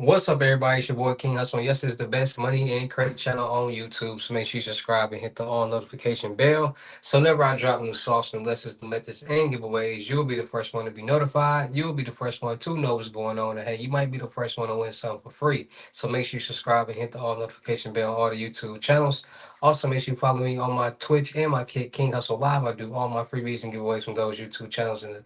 What's up, everybody? It's your boy King Hussle. Yes, it's the best money and credit channel on YouTube. So make sure you subscribe and hit the all notification bell. So whenever I drop new sauce and lessons, methods, and giveaways, you'll be the first one to be notified. You'll be the first one to know what's going on. And hey, you might be the first one to win something for free. So make sure you subscribe and hit the all notification bell on all the YouTube channels. Also, make sure you follow me on my Twitch and my King Hustle Live. I do all my freebies and giveaways from those YouTube channels and the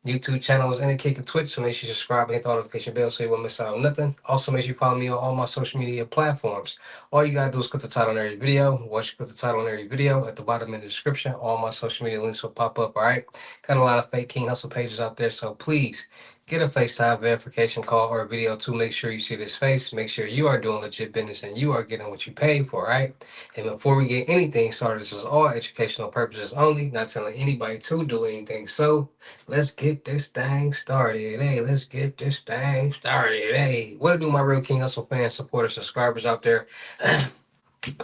YouTube channels and the Kick and Twitch. So make sure you subscribe and hit the notification bell so you won't miss out on nothing. Also, make sure you follow me on all my social media platforms. All you gotta do is click the title on every video. Once you click the title on every video, at the bottom in the description, all my social media links will pop up. All right. Got a lot of fake King Hustle pages out there, so please get a FaceTime verification call or a video to make sure you see this face. Make sure you are doing legit business and you are getting what you paid for, right? And before we get anything started, this is all educational purposes only, not telling anybody to do anything. So let's get this thing started. Hey, let's get this thing started. Hey, what do my real King Hustle fans, supporters, subscribers out there?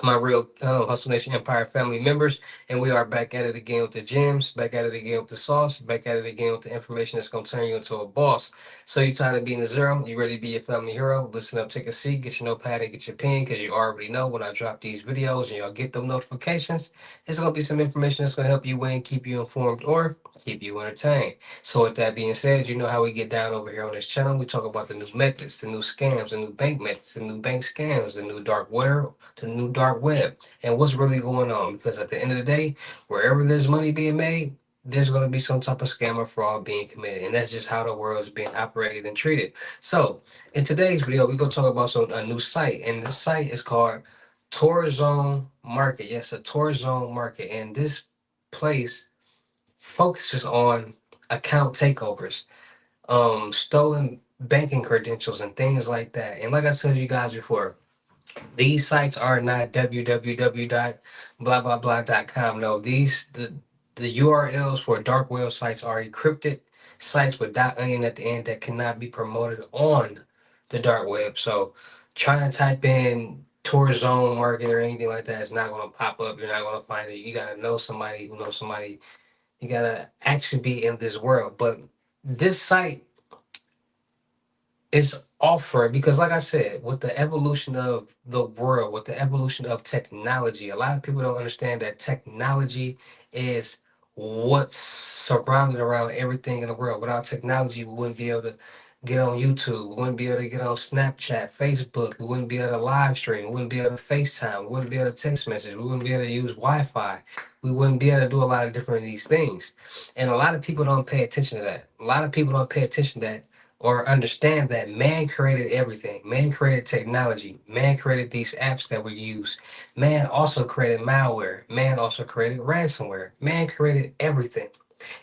My real Hustle Nation Empire family members, and we are back at it again with the gems, back at it again with the sauce, back at it again with the information that's going to turn you into a boss. So you tired of being a zero? You ready to be your family hero? Listen up, take a seat, get your notepad and get your pen, because you already know when I drop these videos and y'all get them notifications, it's going to be some information that's going to help you win, keep you informed, or keep you entertained. So with that being said, you know how we get down over here on this channel. We talk about the new methods, the new scams, the new bank methods, the new bank scams, the new dark world, to the new dark web, and what's really going on. Because at the end of the day, wherever there's money being made, there's going to be some type of scam or fraud being committed, and that's just how the world is being operated and treated. So, in today's video, we're going to talk about a new site, and this site is called Tour Zone Market. Yes, a Tour Zone Market, and this place focuses on account takeovers, stolen banking credentials, and things like that. And like I said to you guys before, these sites are not www dot blah blah blah dot com. No, the URLs for dark web sites are encrypted sites with .onion at the end that cannot be promoted on the dark web. So trying to type in tour zone market or anything like that is not going to pop up. You're not going to find it. You got to know somebody who knows somebody. You got to actually be in this world. But this site it's offered because, like I said, with the evolution of the world, with the evolution of technology, a lot of people don't understand that technology is what's surrounded around everything in the world. Without technology, we wouldn't be able to get on YouTube, we wouldn't be able to get on Snapchat, Facebook, we wouldn't be able to live stream, we wouldn't be able to FaceTime, we wouldn't be able to text message, we wouldn't be able to use Wi-Fi, we wouldn't be able to do a lot of different of these things. And a lot of people don't pay attention to that. A lot of people don't pay attention to that or understand that man created everything. Man created technology. Man created these apps that we use. Man also created malware. Man also created ransomware. Man created everything.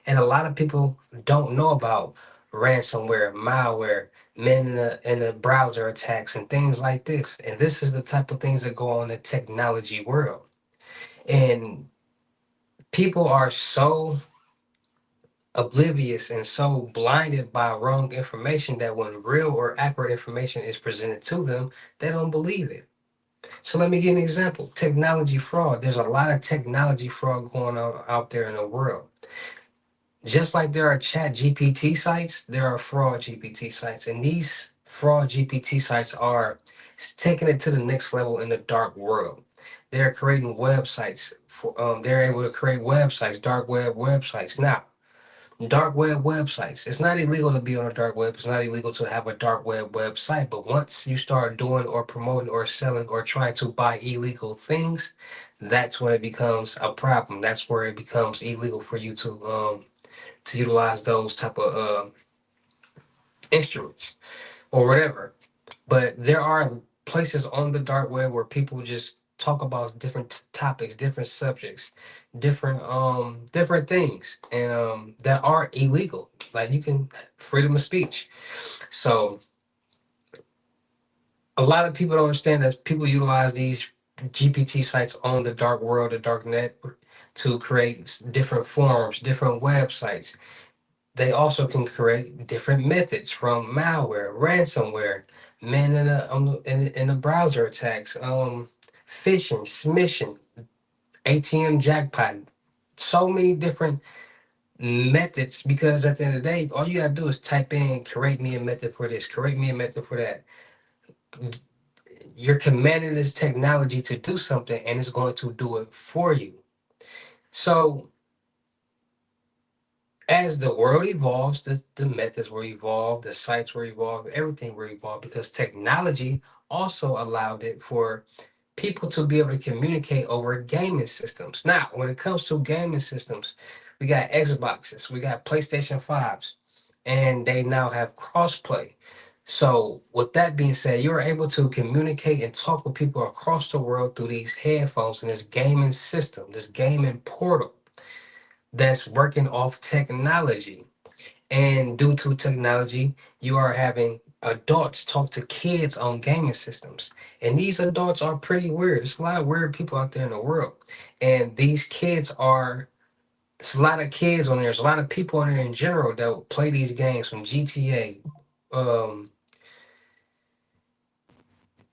And a lot of people don't know about ransomware, malware, men in the browser attacks and things like this. And this is the type of things that go on in the technology world. And people are so oblivious and so blinded by wrong information that when real or accurate information is presented to them, they don't believe it. So let me give you an example. Technology fraud. There's a lot of technology fraud going on out there in the world. Just like there are chat GPT sites, there are fraud GPT sites. And these fraud GPT sites are taking it to the next level in the dark world. They're creating websites. They're able to create websites, dark web websites. Now, dark web websites. It's not illegal to be on a dark web. It's not illegal to have a dark web website. But once you start doing or promoting or selling or trying to buy illegal things, that's when it becomes a problem. That's where it becomes illegal for you to utilize those type of instruments or whatever. But there are places on the dark web where people just talk about different topics, different subjects, different things, and that are illegal. Like you can freedom of speech. So a lot of people don't understand that people utilize these GPT sites on the dark world, the dark net, to create different forums, different websites. They also can create different methods from malware, ransomware, man in the browser attacks, phishing, smishing, ATM jackpot, so many different methods, because at the end of the day, all you gotta do is type in create me a method for this, create me a method for that. You're commanding this technology to do something and it's going to do it for you. So as the world evolves, the methods will evolve, the sites will evolve, everything will evolve, because technology also allowed it for people to be able to communicate over gaming systems. Now, when it comes to gaming systems, we got Xboxes, we got PlayStation 5s, and they now have crossplay. So, with that being said, you're able to communicate and talk with people across the world through these headphones and this gaming system, this gaming portal that's working off technology. And due to technology, you are having adults talk to kids on gaming systems. And these adults are pretty weird. There's a lot of weird people out there in the world. And these kids are, there's a lot of kids on there. There's a lot of people on there in general that will play these games from GTA,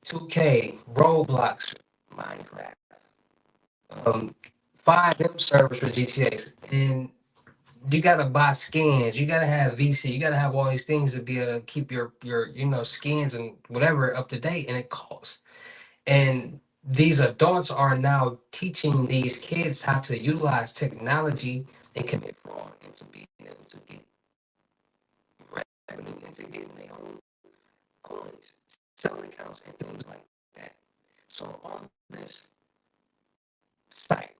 2K, Roblox, Minecraft, um, 5M servers for GTAs. And you gotta buy skins, you gotta have VC, you gotta have all these things to be able to keep your skins and whatever up to date, and it costs. And these adults are now teaching these kids how to utilize technology and commit fraud into being able to get revenue into getting their own coins, selling accounts, and things like that. So on this site,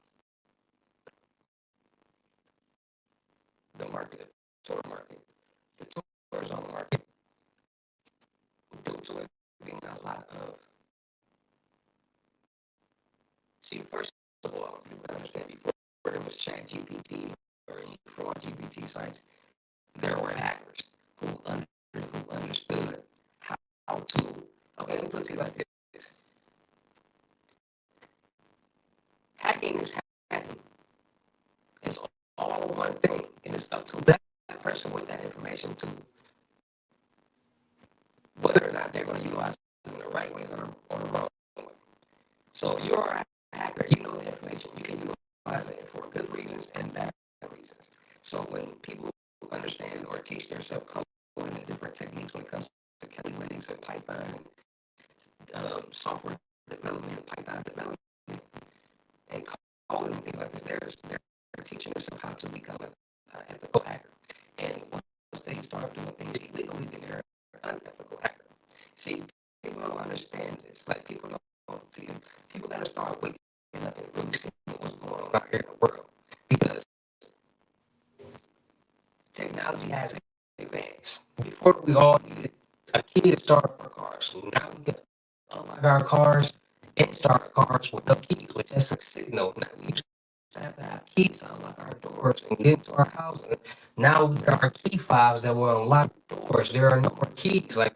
the market, tour market, the tours on the market, due to it being a lot of, see, first of all, you gotta understand, before there was Chat GPT or any fraud GPT sites, there were hackers who understood how to. Okay, let me put it to you like this: hacking is hacking. It's all one thing, and it's up to that person with that information to whether or not they're going to utilize it in the right way or the wrong way. So if you're a hacker, you know the information. You can utilize it for good reasons and bad reasons. So when people understand or teach themselves coding and different techniques when it comes to Kelly Linux and Python and software development, Python development, and coding and things like this, they're teaching themselves how to become an ethical hacker. And once they start doing things illegally, then they're an unethical hacker. See, people don't understand this. Like people got to start waking up and really seeing what's going on out here in the world, because technology has advanced. Before, we all needed a key to start our cars. So now we can unlock our cars and start our cars with no keys, with just a signal. Now we used to have keys to unlock our doors and get into our house. And now there are key fobs that will unlock doors. There are no more keys. Like,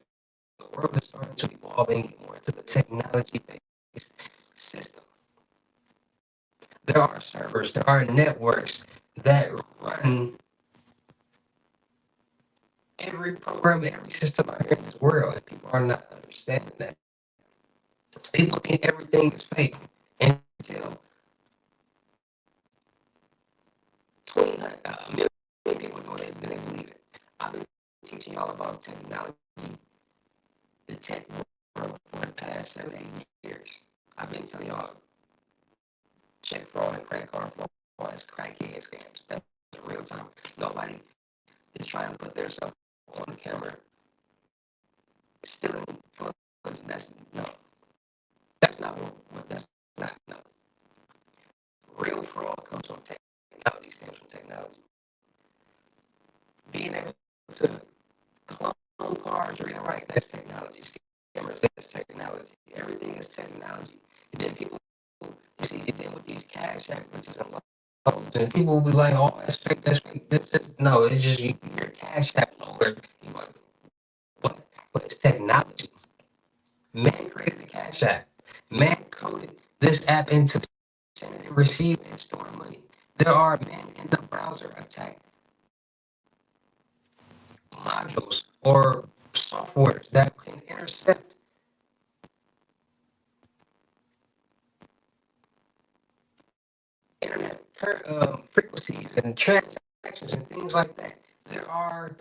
the world is starting to evolve and get more into the technology based system. There are servers, there are networks that run every program, every system out here in this world, and people are not understanding that. People think everything is fake until 20, million people doing it, then they believe it. I've been teaching y'all about technology, the tech world, for the past 7, 8 years. I've been telling y'all, check fraud and credit card fraud as crackhead scams. That's real time. Nobody is trying to put themselves on the camera stealing funds. That's no. That's not that's not no. Real fraud comes from technology, stems from technology. Being able to clone cars, read and write, that's technology. Scammers, that's technology. Everything is technology. And then people see it then with these cash app, which is unlocked. And people will be like, oh, that's fake, that's fake. No, it's just your cash app lower. You like, what? But it's technology. Man created the cash app. Man coded this app into sending and receiving and storing money. There are men in the browser attack modules or softwares that can intercept internet frequencies and transactions transactions and things like that. There are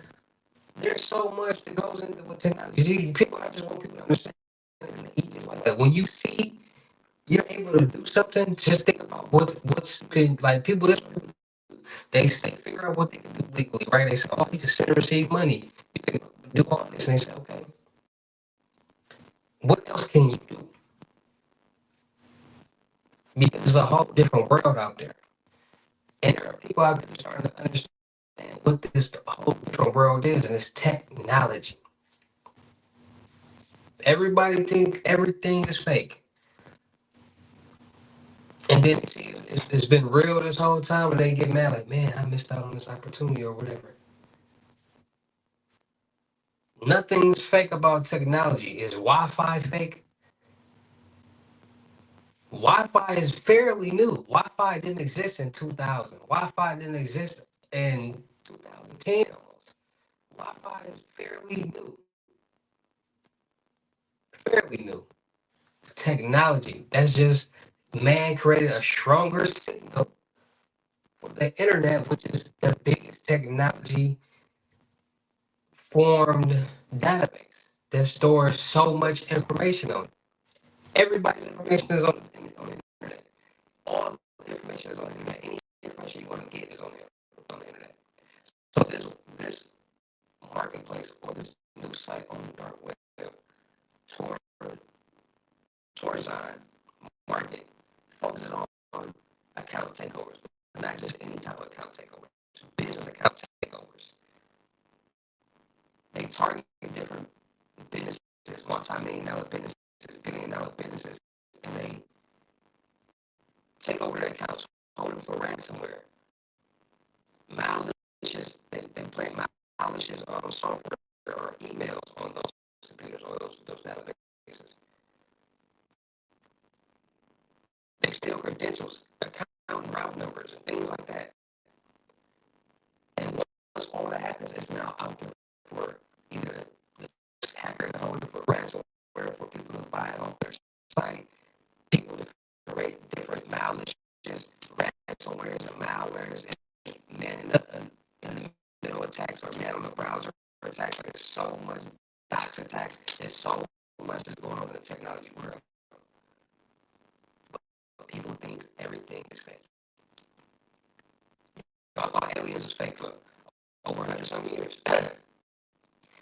there's so much that goes into with technology. People, I just want people to understand it in the easiest way. Like when you see you're able to do something, just think about what's good. Like people, they say figure out what they can do legally, right? They say, oh, you can send and receive money. You can do all this, and they say, okay, what else can you do? Because there's a whole different world out there, and there are people out there starting to understand what this whole different world is, and it's technology. Everybody thinks everything is fake. And then it's been real this whole time, and they get mad like, man, I missed out on this opportunity or whatever. Nothing's fake about technology. Is Wi-Fi fake? Wi-Fi is fairly new. Wi-Fi didn't exist in 2000. Wi-Fi didn't exist in 2010 almost. Wi-Fi is fairly new. Fairly new. Technology. That's just man created a stronger signal for the internet, which is the biggest technology formed database that stores so much information on it. Everybody's information is on the internet. All the information is on the internet. Any information you want to get is on the internet. So this marketplace or this new site on the dark web toward Torzon market focuses on account takeovers, but not just any type of account takeovers. Business account takeovers. They target different businesses, multi-million dollar businesses, billion-dollar businesses, and they take over their accounts, hold them for ransomware, malicious. They plant malicious software or emails on those computers or those databases. They steal credentials, account route numbers, and things like that. And once all that happens, it's now out there for either the hacker to hold it for ransomware, for people to buy it off their site, people to create different malicious ransomwares and malwares, and man in the middle attacks or man on the browser attacks. Like there's so much dox attacks. There's so much that's going on in the technology world. But people think everything is fake. I thought aliens was fake for over 100 some years.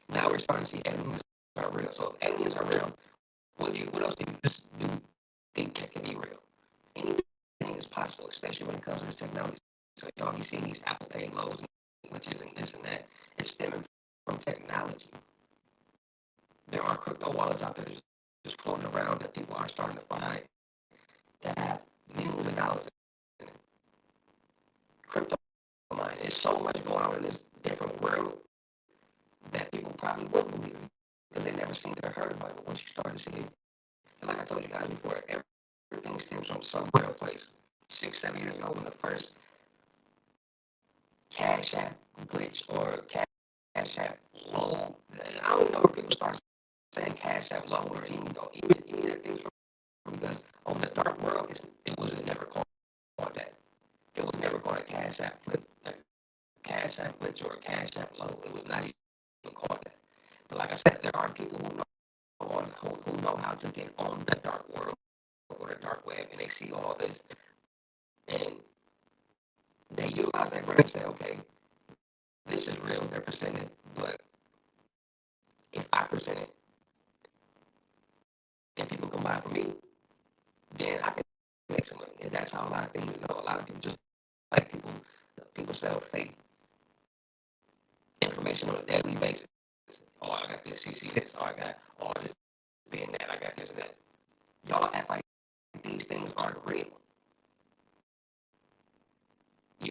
Now we're starting to see aliens are real. So if aliens are real, what else do you just do think that can be real? Anything is possible, especially when it comes to this technology. So y'all be seeing these Apple Pay lows and glitches and this and that. It's stemming from technology. There are crypto wallets out there just floating around that people are starting to find that have millions of dollars in it. Crypto mine. There's so much going on in this different world that people probably wouldn't believe it because they never seen it or heard about it. But once you start to see it, and like I told you guys before, everything stems from some real place. 6, 7 years ago, when the first Cash App glitch or Cash App low, I don't know where people start saying Cash App low or even though even that thing because on the dark world, it wasn't never called that. It was never called a Cash App flip, like Cash App glitch or a Cash App low. It was not even called that. But like I said, there are people who know how to get on the dark world or the dark web, and they see all this, and they utilize that brain and say, okay, this is real. They're presenting, but if I present it and people come by for me, then I can make some money. And that's how a lot of things go. A lot of people just like people sell fake information on a daily basis. Oh, I got this, CC this. Oh, I got all this, being that. I got this and that. Y'all act like these things aren't real.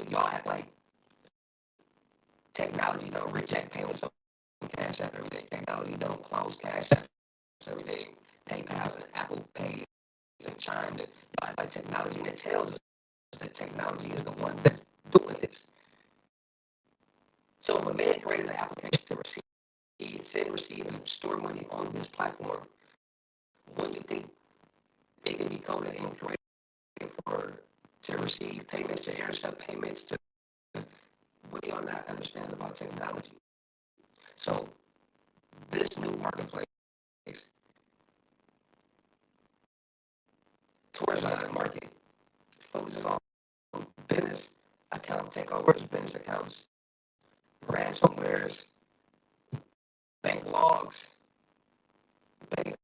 Y'all act like technology don't reject payments on Cash App every day. Technology don't close Cash App every day. PayPal and Apple Pay and Chime. Y'all act like technology that tells us that technology is the one that's doing this. So if a man created an application to send, receive, and store money on this platform, when you think it can be coded and created for to receive payments, to intercept payments, to what y'all not understand about technology. So this new marketplace, towards market, focuses on business account takeovers, business accounts, ransomwares, bank logs, bank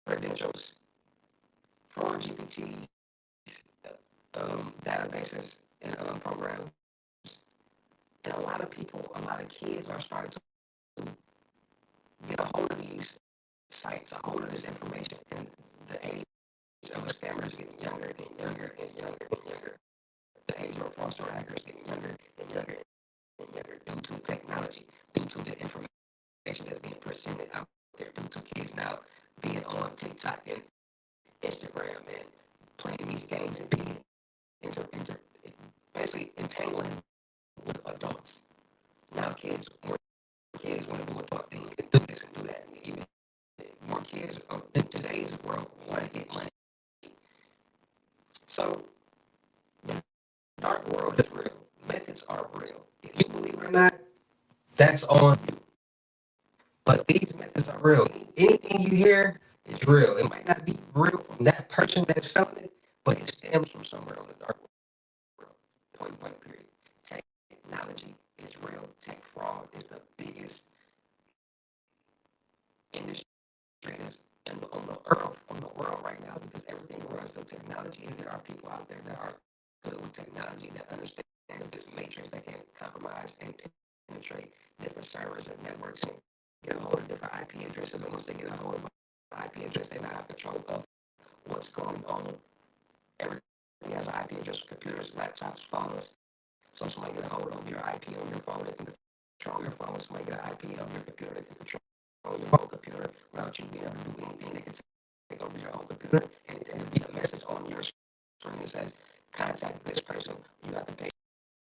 credentials, fraud GPT, databases, and programs. And a lot of people, a lot of kids are starting to get a hold of these sites, a hold of this information. And the age of the scammers getting younger and younger and younger and younger. The age of fraudster hackers getting younger and younger and younger due to technology, due to the information that's being presented out there, due to kids now being on TikTok and Instagram and playing these games and being basically entangling with adults. Now more kids want to do adult things and do this and do that. And even more kids in today's world want to get money. So the dark world is real. Methods are real. If you believe it or not, that's on you. But these methods are real. Anything you hear is real. It might not be real from that person that's selling it, but it stems from somewhere on the dark world. Point blank period. Technology is real. Tech fraud is the biggest industry on the world right now because everything runs through technology, and there are people out there that are good with technology that understands this matrix that can compromise and penetrate different servers and networks and get a hold of different IP addresses. And once they get a hold of an IP address, they now have control of what's going on. Everything has an IP address for computers, laptops, phones. So somebody get a hold of your IP on your phone, they can control your phone. Somebody get an IP of your computer, they can control your whole computer without you being able to do anything. They can take over your whole computer and it'll be a message on your screen that says, contact this person. You have to pay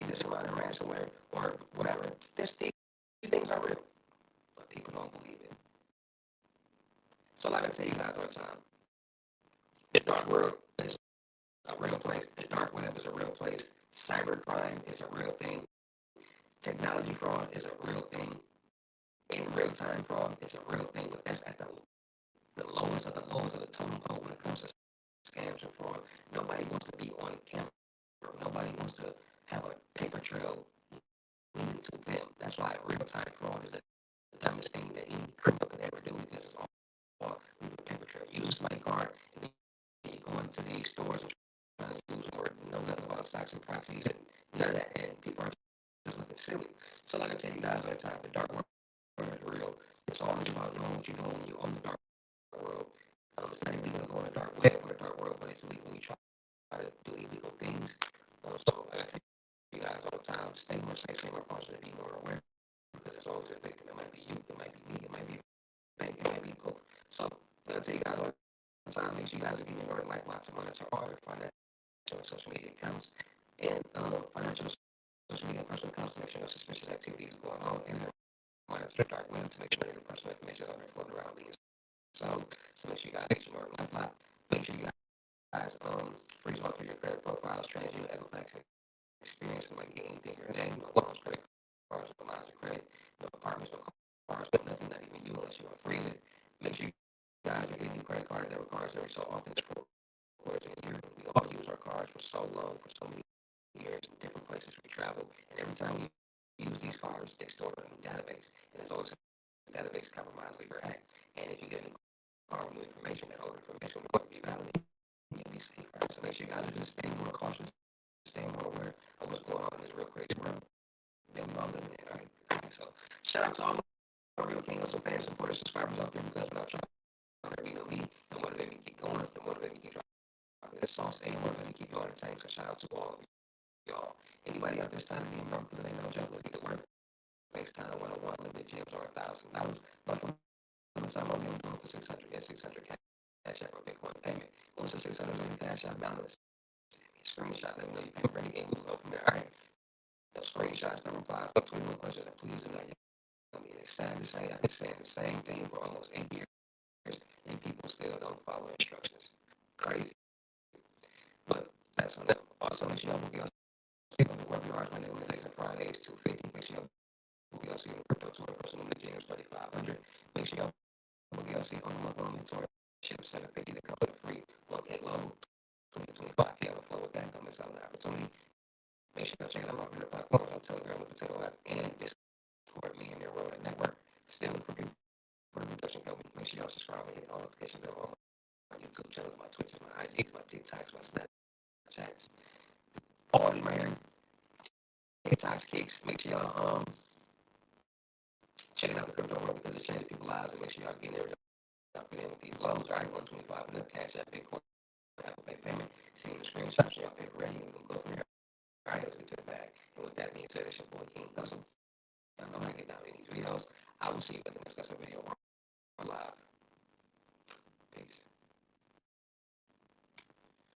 this amount of ransomware or whatever. These things are real, but people don't believe it. So like I tell you guys all the time, the dark world is a real place. The dark web is a real place. Cybercrime is a real thing. Technology fraud is a real thing. In real time fraud is a real thing, but that's at the lowest of the totem pole when it comes to scams and fraud. Nobody wants to be on camera. Nobody wants to have a paper trail leading to them. That's why real time fraud is the dumbest thing that any criminal could ever do because it's all leaving a paper trail. Use a smart card and then you go into these stores and trying to use them or know nothing about stocks and proxies and none of that, and people are just looking silly. So like I tell you guys all the time, the dark world is real. It's always about knowing what you're doing when you're on the dark world. It's not illegal to go on the dark web or the dark world, but it's illegal when you try to do illegal things. So I tell you guys all the time, stay more safe, stay more cautious, and be more aware because it's always a victim. It might be you, it might be me, it might be a bank, it might be a pope. So I tell you guys all the time, make sure you guys are getting your like lots of monitor all your financial and social media accounts and financial social media personal accounts to make sure no suspicious activities going on and monitor the dark web to make sure your personal information are floating around being so make sure you guys get your lifeline. Make sure you guys freeze all through your credit profiles, transient Equifax experience, and like get anything in your name, no loans, credit cards, no lines of credit, no apartments, no cars, no nothing, not even you unless you want to freeze it. Make sure you guys are getting new credit card, debit cards every so often, 4 quarters in a year. We all use our cards for so long, for so many years, in different places we travel, and every time we use these cards, they store in a new database, and there's always a database compromised or hacked. And if you get a new card with new information, that old information will be validated. You'll be safe, right? So make sure you guys are just staying more cautious, staying more aware of what's going on in this real crazy world that we all living in, right? Okay, so shout out to all my real King Hustle fans, supporters, subscribers out there because without y'all, there be no me. And motivate me to keep going, and motivate me to keep dropping this sauce, and motivate me to keep you entertained. So shout out to all of y'all. Anybody out there is tired of being broke because it ain't no joke, let's get to work. FaceTime 101, limited gyms are $1,000. But from the time I'm able to do it for 600, get 600 cash app or Bitcoin payment. Once the 600 on your cash app balance, send me a screenshot, let me know you payment ready, and we'll go from there. All right. No screenshots, no replies, no 21 questions, and please do not yell at me. It's sad to say I've been saying the same thing for almost 8 years, and people still don't follow instructions. Crazy. But that's on them. Also, let you know, we'll be on the webinars Monday, Wednesdays, and Fridays, 2:50 mentorship, 750 to come with a free 1K loan, 20 to 25K on the flow with that. Don't miss out on the opportunity. Make sure y'all check out my other platforms on Telegram with Potato App and Discord, me and their road and network. Still looking for people for the production company. Make sure y'all subscribe and hit the notification bell on my YouTube channels, my Twitches, my IGs, my TikToks, my Snapchats. All these right here. TikToks, kicks. Make sure y'all checking out the crypto world because it's changing people's lives, and make sure y'all getting there. Y'all fit in with these lows, right? 125 and up, Cash App, Bitcoin, Apple Pay payment. See the screenshots, y'all pay for ready, and we'll go from there. All right, let's get to the bag. And with that being said, it's your boy King Hussle. Y'all know how to get down in these videos. I will see you at the next video live. Peace.